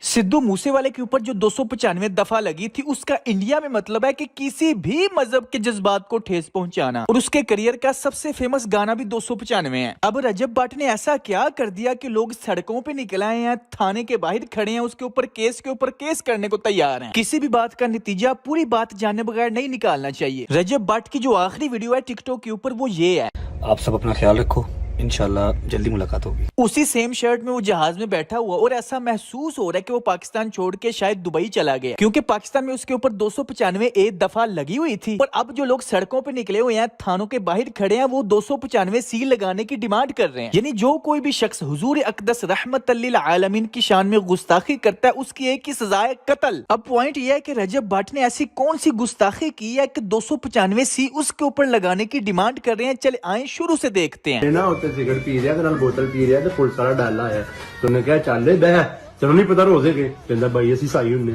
सिद्धू मूसेवाले के ऊपर जो 295 दफा लगी थी, उसका इंडिया में मतलब है कि किसी भी मजहब के जज्बात को ठेस पहुंचाना। और उसके करियर का सबसे फेमस गाना भी 295 है। अब रजब भट्ट ने ऐसा क्या कर दिया कि लोग सड़कों पे निकल आए हैं, थाने के बाहर खड़े हैं, उसके ऊपर केस करने को तैयार हैं। किसी भी बात का नतीजा पूरी बात जाने बगैर नहीं निकालना चाहिए। रजब भट्ट की जो आखिरी वीडियो है टिकटॉक के ऊपर वो ये है। आप सब अपना ख्याल रखो, इंशाल्लाह जल्दी मुलाकात होगी। उसी सेम शर्ट में वो जहाज में बैठा हुआ और ऐसा महसूस हो रहा है कि वो पाकिस्तान छोड़ के शायद दुबई चला गया, क्योंकि पाकिस्तान में उसके ऊपर 295 एक दफा लगी हुई थी। और अब जो लोग सड़कों पे निकले हुए हैं, थानों के बाहर खड़े हैं, वो 295 सी लगाने की डिमांड कर रहे हैं। यानी जो कोई भी शख्स हुजूर अक़दस रहमतल लिल आलमीन की शान में गुस्ताखी करता है, उसकी एक ही सजा है, कत्ल। अब पॉइंट ये है कि रजब भट्ट ने ऐसी कौन सी गुस्ताखी की है कि 295 सी उसके ऊपर लगाने की डिमांड कर रहे हैं। चले आए शुरू से देखते हैं। सिगरेट पी रहा है, बोतल पी रहा है, तो पुलिस वाला डाला है, तो उन्हें क्या चल बह चलो नहीं पता रोजे के कहता भाई असी साई हुन्ने।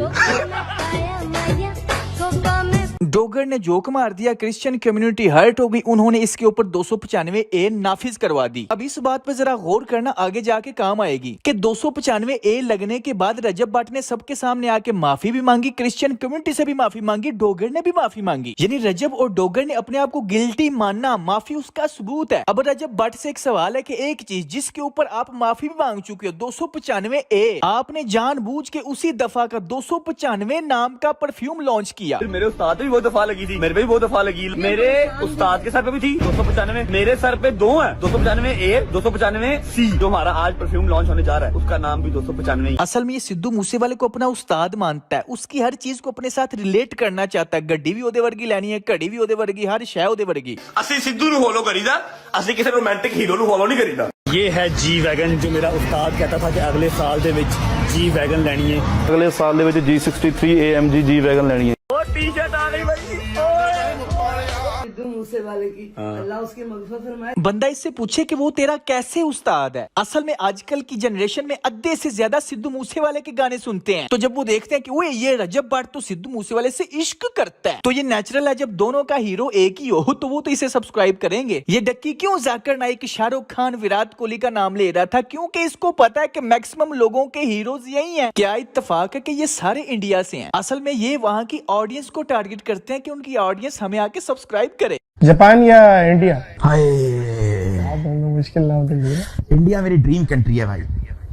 डोगर ने जोक मार दिया, क्रिश्चियन कम्युनिटी हर्ट हो गई, उन्होंने इसके ऊपर 295 ए नाफिज करवा दी। अब इस बात पर जरा गौर करना, आगे जाके काम आएगी कि 295 ए लगने के बाद रजब भट्ट ने सबके सामने आके माफी भी मांगी, क्रिश्चियन कम्युनिटी से भी माफी मांगी, डोगर ने भी माफी मांगी। यानी रजब और डोगर ने अपने आप को गिल्टी मानना, माफी उसका सबूत है। अब रजब भट्ट से एक सवाल है कि एक चीज जिसके ऊपर आप माफी भी मांग चुके हो, 295 ए, आपने जानबूझ के उसी दफा का 295 नाम का परफ्यूम लॉन्च किया। मेरे उस्ताद पे भी बहुत दफा लगी थी, मेरे पे भी बहुत दफा लगी, मेरे उस्ताद के सर पे भी थी 295, मेरे सर पे दो है 295 ए 295 सी। जो हमारा आज परफ्यूम लॉन्च होने जा रहा है उसका नाम भी 295। असल में ये सिद्धू मूसेवाले को अपना उस्ताद मानता है, उसकी हर चीज को अपने साथ रिलेट करना चाहता है। गड्डी भी ओदे वर्गी लेनी है, घड़ी भी ओदे वर्गी, हर शय ओदे वर्गी। असली सिद्धू नु फॉलो करीदा, असली किसी रोमांटिक हीरो नु फॉलो नहीं करीदा। ये है जी वैगन, जो मेरा उस्ताद कहता था कि अगले साल दे विच जी वैगन लेनी है, अगले साल दे विच G63 AMG जी वैगन लेनी है। और टी शर्ट आ गई भाई। मूसेवाले की अल्लाह उसकी मग़फ़िरत फरमाए। बंदा इससे पूछे कि वो तेरा कैसे उस्ताद है। असल में आजकल की जनरेशन में अद्धे से ज्यादा सिद्धू मूसेवाले के गाने सुनते हैं, तो जब वो देखते हैं कि वो ये रजब भट्ट तो सिद्धू मूसेवाले से इश्क करता है, तो ये नेचुरल है जब दोनों का हीरो एक ही हो, तो वो तो इसे सब्सक्राइब करेंगे। ये डक्की क्यों जाकिर नाइक, शाहरुख खान, विराट कोहली का नाम ले रहा था? क्योंकि इसको पता है कि मैक्सिमम लोगों के हीरोज यही हैं। क्या इत्तेफाक है कि ये सारे इंडिया से हैं। असल में ये वहाँ की ऑडियंस को टारगेट करते हैं कि उनकी ऑडियंस हमें आके सब्सक्राइब करे। जापान या इंडिया? हाय, मुश्किल नाम तो नहीं है। इंडिया मेरी ड्रीम कंट्री है भाई,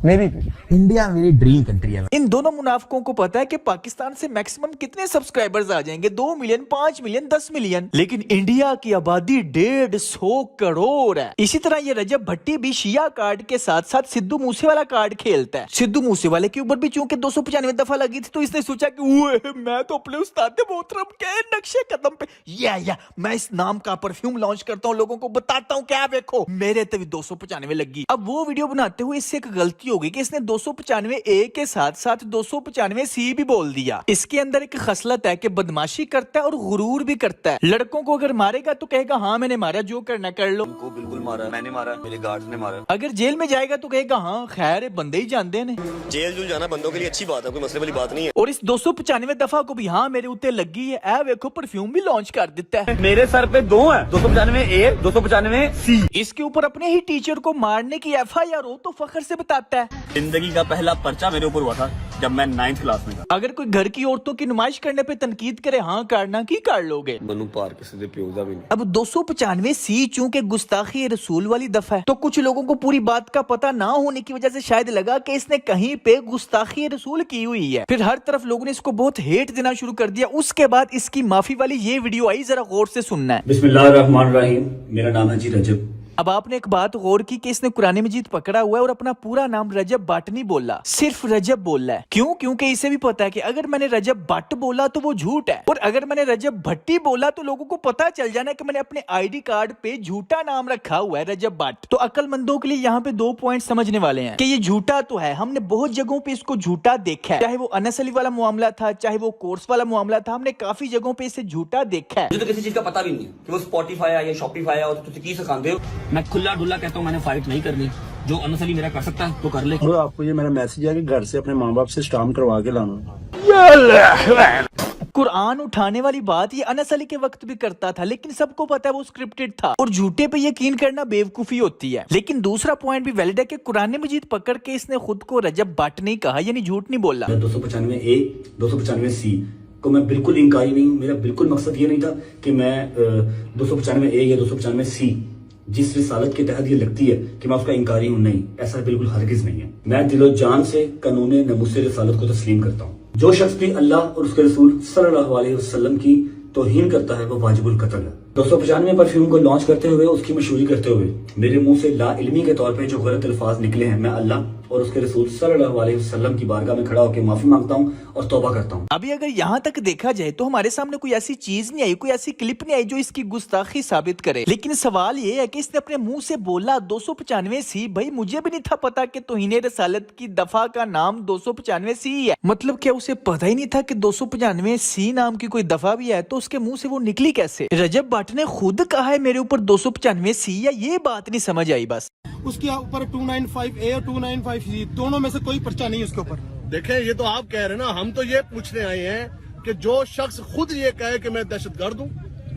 मेरी इंडिया मेरी ड्रीम कंट्री है। इन दोनों मुनाफिकों को पता है कि पाकिस्तान से मैक्सिमम कितने सब्सक्राइबर्स आ जाएंगे, 2 मिलियन, 5 मिलियन, 10 मिलियन, लेकिन इंडिया की आबादी 150 करोड़ है। इसी तरह ये रजब भट्टी भी शिया कार्ड के साथ साथ सिद्धू मूसेवाला कार्ड खेलता है। सिद्धू मूसेवाले के ऊपर भी चूंकि 295 दफा लगी थी, तो इसने सोचा कि मैं तो अपने उस्ताद मोहतरम के नक्शे कदम पे या मैं इस नाम का परफ्यूम लॉन्च करता हूँ, लोगों को बताता हूँ, क्या देखो मेरे तो भी 295 लगी। अब वो वीडियो बनाते हुए इससे एक गलती हो गई कि इसने 295 ए के साथ साथ 295 सी भी बोल दिया। इसके अंदर एक खसलत है कि बदमाशी करता है और गुरूर भी करता है। लड़कों को अगर मारेगा तो कहेगा हाँ मैंने मारा, जो करना कर लो। को बिल्कुल मारा, मैंने मारा, मेरे गार्ड्स ने मारा। अगर जेल में जाएगा तो कहेगा हाँ खैर है, बंदे ही जानते हैं। जेल जुल जाना बंदों के लिए अच्छी बात है, कोई मसले वाली बात नहीं है। और इस 295 दफा को भी हाँ मेरे उत्ते लगी है, ए देखो परफ्यूम भी लॉन्च कर देता है। मेरे सर पे दो है 295 ए 295 सी। इसके ऊपर अपने ही टीचर को मारने की FIR हो तो फखर से बताता है। जिंदगी का पहला पर्चा मेरे ऊपर हुआ था जब मैं 9th क्लास में था। अगर कोई घर की औरतों की नुमाइश करने पे तनकीद करे, हाँ करना की कर लोगे। मनु पार किसी दे प्योजा भी नहीं। अब 295 सी चूंकि गुस्ताखी रसूल वाली दफा है, तो कुछ लोगों को पूरी बात का पता ना होने की वजह से शायद लगा कि इसने कहीं पे गुस्ताखी रसूल की हुई है। फिर हर तरफ लोगों ने इसको बहुत हेट देना शुरू कर दिया। उसके बाद इसकी माफी वाली ये वीडियो आई, जरा गौर से सुनना है। बिस्मिल्लाहिर्रहमानिर्रहीम, मेरा नाम है जी रजब। अब आपने एक बात गौर की कि इसने कुरान मजीद पकड़ा हुआ है और अपना पूरा नाम रजब भट्ट नहीं बोला, सिर्फ रजब बोला है। क्यों? क्योंकि इसे भी पता है कि अगर मैंने रजब भट्ट बोला तो वो झूठ है, और अगर मैंने रजब भट्टी बोला तो लोगों को पता चल जाना कि मैंने अपने ID कार्ड पे झूठा नाम रखा हुआ है, रजब भट्ट। तो अक्लमंदों के लिए यहाँ पे 2 पॉइंट समझने वाले हैं कि ये झूठा तो है, हमने बहुत जगहों पे इसको झूठा देखा है, चाहे वो अनस अली वाला मामला था, चाहे वो कोर्स वाला मामला था, हमने काफी जगहों पे इसे झूठा देखा है। मुझे तो किसी चीज का पता भी नहीं कि वो स्पॉटिफाई है या शॉपिफाई है, तो की सिखाते हो। मैं खुला डुल्ला कहता हूँ, मैंने फाइट नहीं करनी, जो अनस अली मेरा कर सकता है तो कर ले। और आपको ये मेरा मैसेज है कि घर से अपने माँ बाप से स्टाम्प करवा के लाना। कुरान उठाने वाली बात ये अनस अली के वक्त भी करता था, लेकिन सबको पता है वो स्क्रिप्टेड था और झूठे पे यकीन करना बेवकूफी होती है। लेकिन दूसरा पॉइंट भी वैलिड है कि कुरान मजीद पकड़ के इसने खुद को रजब भट्ट नहीं कहा, यानी झूठ नहीं बोला। 295A 295C को मैं बिल्कुल इंकारी नहीं हूँ। मेरा बिल्कुल मकसद ये नहीं था कि मैं 295A या 295C जिस रिसालत के तहत ये लगती है कि मैं उसका इंकारी हूँ, नहीं, ऐसा बिल्कुल हरगिज नहीं है। मैं दिलो जान से कानून नमूसे रिसालत को तस्लीम करता हूँ। जो शख्स भी अल्लाह और उसके रसूल सल्लल्लाहु अलैहि वसल्लम की तौहीन करता है वो वाजिबुल कत्ल है। 295 परफ्यूम को लॉन्च करते हुए, उसकी मशहूरी करते हुए मेरे मुंह से ला इल्मी के तौर पे जो गलत अल्फाज निकले हैं, मैं अल्लाह और उसके रसूल सल्लल्लाहु अलैहि वसल्लम की बारगाह में खड़ा होकर माफी मांगता हूँ और तौबा करता हूँ। अभी अगर यहाँ तक देखा जाए तो हमारे सामने कोई ऐसी चीज नहीं आई, कोई ऐसी क्लिप नहीं आई जो इसकी गुस्ताखी साबित करे। लेकिन सवाल ये है कि इसने अपने मुंह से बोला 295C। भाई मुझे भी नहीं था पता कि तौहीन रसालत की दफा का नाम 295C है। मतलब क्या उसे पता ही नहीं था कि 295C नाम की कोई दफा भी है? तो उसके मुंह से वो निकली कैसे? रजब भट्ट ने खुद कहा है मेरे ऊपर 295C, या ये बात नहीं समझ आई बस। उसके ऊपर 295A और 295C दोनों में से कोई पर्चा नहीं उसके ऊपर। देखें, ये तो आप कह रहे हैं ना, हम तो ये पूछने आए हैं कि जो शख्स खुद ये कहे कि मैं दहशतगर्द हूँ,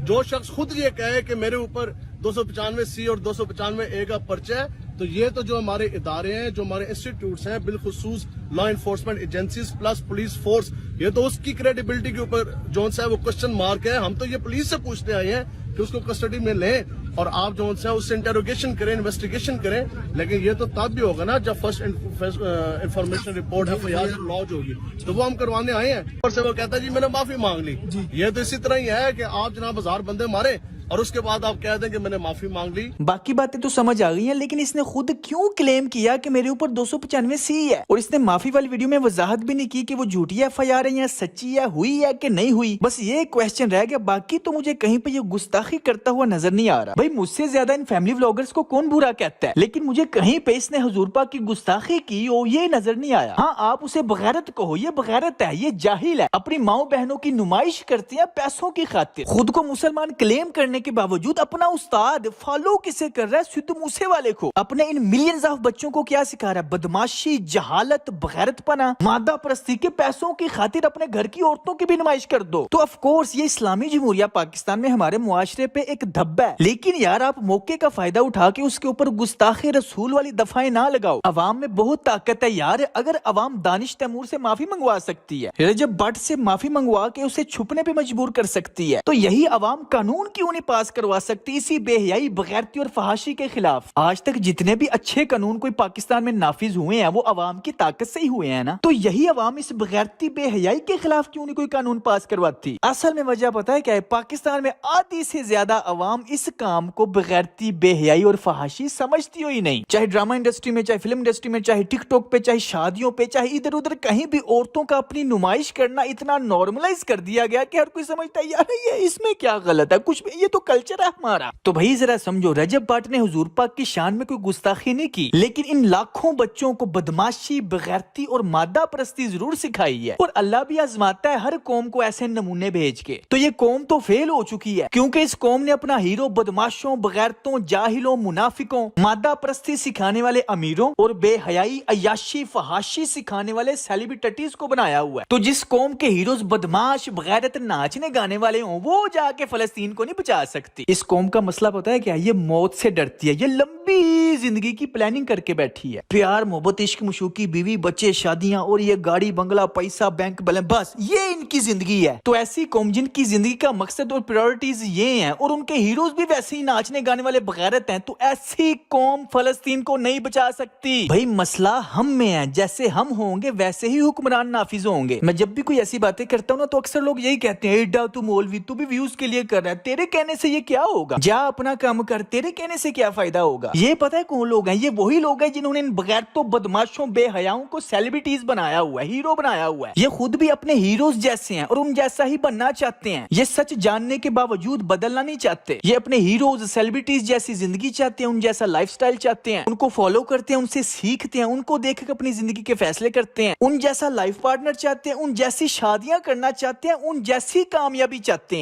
जो शख्स खुद ये कहे कि मेरे ऊपर 295C और 295A का पर्चा है, तो ये तो जो हमारे इदारे हैं, जो हमारे इंस्टीट्यूट्स हैं, बिलखुसूस law enforcement agencies plus police force, ये तो उसकी क्रेडिबिलिटी के ऊपर जोन सा है वो क्वेश्चन मार्क है। हम तो ये पुलिस से पूछने आए हैं कि उसको कस्टडी में लें और आप जो है उससे इंटेरोगेशन करें, इन्वेस्टिगेशन करें। लेकिन ये तो तब भी होगा ना जब first information report FIR launch होगी, तो वो हम करवाने आए हैं। और से वो कहता है जी मैंने माफी मांग ली। ये तो इसी तरह ही है कि आप जनाब हजार बंदे मारे और उसके बाद आप कह दें कि मैंने माफी मांग ली। बाकी बातें तो समझ आ गई हैं, लेकिन इसने खुद क्यों क्लेम किया कि मेरे ऊपर 295C है? और इसने माफी वाली वीडियो में वजाहत भी नहीं की कि वो झूठी FIR है या सच्ची है, हुई है कि नहीं हुई। बस ये क्वेश्चन रह गया। बाकी तो मुझे कहीं पे ये गुस्ताखी करता हुआ नजर नहीं आ रहा। भाई मुझसे ज्यादा इन फैमिली व्लॉगर्स को कौन बुरा कहता है, लेकिन मुझे कहीं पे इसने हुजूर पाक की गुस्ताखी की हो ये नजर नहीं आया। हाँ, आप उसे बगैरत कहो, ये बगैरत है, ये जाहिल है, अपनी माओ बहनों की नुमाइश करते हैं पैसों की खातिर। खुद को मुसलमान क्लेम करने के बावजूद अपना उस्ताद फॉलो किसे कर रहा है? सिद्धू मूसेवाले को। अपने इन मिलियंस ऑफ बच्चों को क्या सिखा रहा है? बदमाशी, जहालत, बगैरतपना, मादा परस्ती के पैसों की खातिर अपने घर की औरतों की भी नुमाइश कर दो। तो ऑफ कोर्स ये इस्लामी जमहूरिया पाकिस्तान में हमारे मुआशरे पे एक धब्बा है। लेकिन यार आप मौके का फायदा उठा के उसके ऊपर गुस्ताखे रसूल वाली दफाएं ना लगाओ। अवाम में बहुत ताकत है यार। अगर अवाम दानिश तैमूर से माफी मंगवा सकती है, रजब भट्ट से माफी मंगवा के उसे छुपने पे मजबूर कर सकती है, तो यही अवाम कानून क्यों नहीं पास करवा सकती इसी बेहयाई, बगैरती और फहाशी के खिलाफ? आज तक जितने भी अच्छे कानून कोई पाकिस्तान में नाफिज हुए हैं वो अवाम की ताकत से ही हुए हैं ना। तो यही अवाम इस बगैरती, बेहयाई के खिलाफ क्यों नहीं कोई कानून पास करवाती? असल में वजह पता है क्या है? पाकिस्तान में आधी से ज्यादा अवाम इस काम को बगैरती, बेहयाई और फहाशी समझती हो ही नहीं। चाहे ड्रामा इंडस्ट्री में, चाहे फिल्म इंडस्ट्री में, चाहे टिकटॉक पे, चाहे शादियों पे, चाहे इधर उधर कहीं भी औरतों का अपनी नुमाइश करना इतना नॉर्मलाइज कर दिया गया कि हर कोई समझता है यार ये इसमें क्या गलत है, कुछ ये तो कल्चर है हमारा। तो भाई जरा समझो, रजब भट्ट ने हुजूर पाक की शान में कोई गुस्ताखी नहीं की, लेकिन इन लाखों बच्चों को बदमाशी, बगैरती और मादा परस्ती जरूर सिखाई है। और अल्लाह भी आजमाता है हर कौम को ऐसे नमूने भेज के। तो ये कौम तो फेल हो चुकी है, क्योंकि इस कौम ने अपना हीरो बदमाशों, बगैरतों, जाहिलों, मुनाफिकों, मादा परस्ती सिखाने वाले अमीरों और बेहयाई, अयाशी, फहाशी सिखाने वाले सेलिब्रिटीज को बनाया हुआ है। तो जिस कौम के हीरोज बदमाश, बगैरत, नाचने गाने वाले हों, वो जाके फलस्तीन को नहीं बचा सकती। इस कौम का मसला पता है क्या? ये मौत से डरती है। ये लंबी जिंदगी की प्लानिंग करके बैठी है। प्यार, मोहब्बत, इश्क, मशूकी, बीवी, बच्चे, शादियां और ये गाड़ी, बंगला, पैसा, बैंक बैलेंस, बस ये इनकी जिंदगी है। तो ऐसी कौम जिनकी जिंदगी का मकसद और प्रायोरिटीज ये हैं और उनके हीरोज भी वैसे ही नाचने गाने वाले बगैरत हैं, तो ऐसी कौम फलस्तीन को नहीं बचा सकती। भाई मसला हम में है, जैसे हम होंगे वैसे ही हुक्मरान नाफिज होंगे। मैं जब भी कोई ऐसी बातें करता हूँ ना, तो अक्सर लोग यही कहते हैं, एडा तू मौलवी, तू भी व्यूज के लिए कर रहा है, तेरे कहने से ये क्या होगा? जा अपना काम कर, तेरे कहने से क्या फायदा होगा? ये पता है कौन लोग हैं? ये वही लोग हैं जिन्होंने इन बगैरतों, बदमाशों, बेहयाओं को सेलिब्रिटीज बनाया हुआ है, हीरो बनाया हुआ है। ये खुद भी अपने हीरोज जैसे हैं और उन जैसा ही बनना चाहते हैं। ये सच जानने के बावजूद बदलना नहीं चाहते। ये अपने हीरोज, सेलिब्रिटीज जैसी जिंदगी चाहते हैं, उन जैसा लाइफस्टाइल चाहते हैं, उनको फॉलो करते हैं, उनसे सीखते हैं, उनको देख कर अपनी जिंदगी के फैसले करते हैं, उन जैसा लाइफ पार्टनर चाहते हैं, उन जैसी शादियां करना चाहते हैं, उन जैसी कामयाबी चाहते हैं।